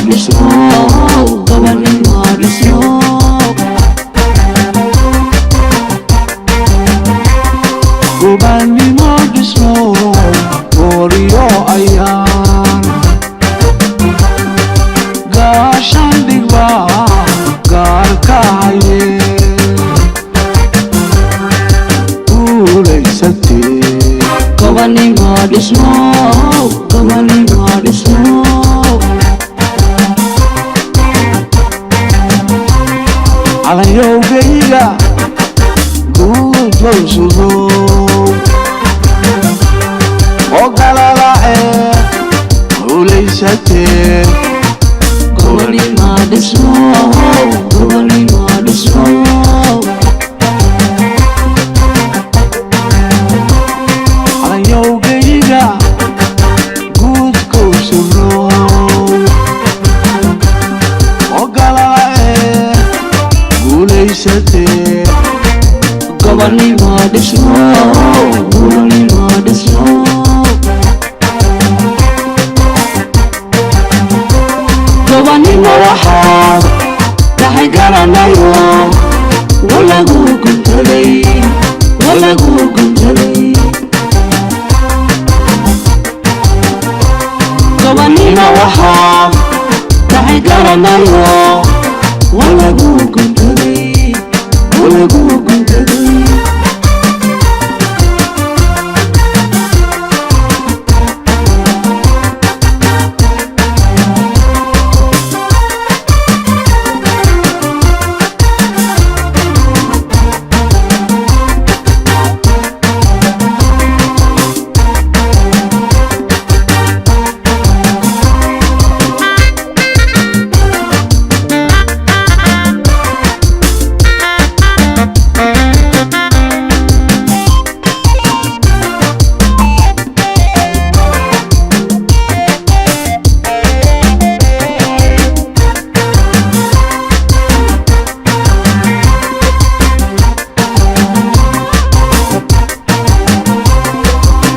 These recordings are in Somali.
dhismo gobonimo dhismo gobonimo dhismo gooriyo ayaan gaashaan dhigba gaarka haye guulaysatee gobonimo dhismo gobonimo dhismo calayowgayga guud low sugo oo galalacee guulaysatee gobonimo dhismo gobonimo dhismo calayowgayga guud kow sugo oo galalacee guulaysatee gobonimo dhismo gobonimo dhismo gobonimo waxaa dhaxay garanayo walagu guntaday gobonimo waxaa dhaxay garanayo walagu guntaday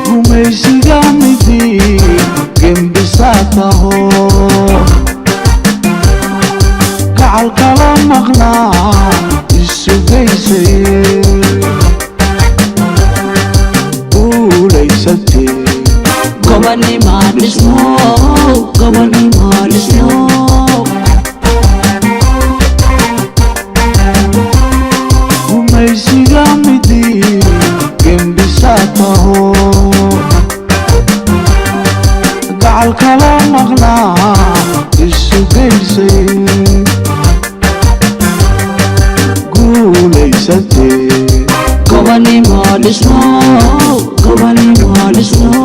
gumaysiga midii gembisaataho gacalkala maqnaa isugaysaye guulaysatee gobonimo dhismo gobonimo dhismo gumaysiga midii gembisaataho gacalkala maqnaa isugaysaye guulaysatee gobonimo dhismo gobonimo dhismo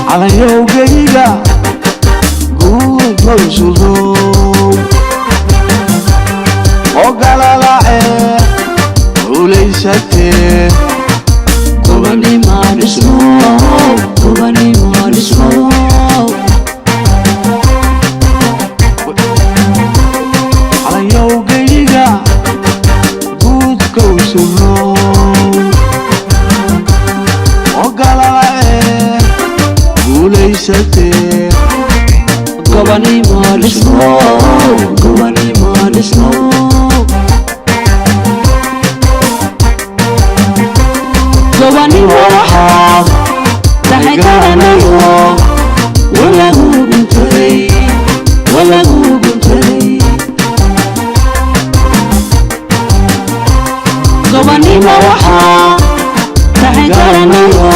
calayowgayga guud low sugo oo galalacee guulaysatee gobonimo dhismo gobonimo dhismo calayowgayga guud kow sugo oo galalacee guulaysatee gobonimo dhismo gobonimo dhismo gobonimo waxaa dhaxay garanayo walagu guntaday gobonimo waxaa dhaxay garanayo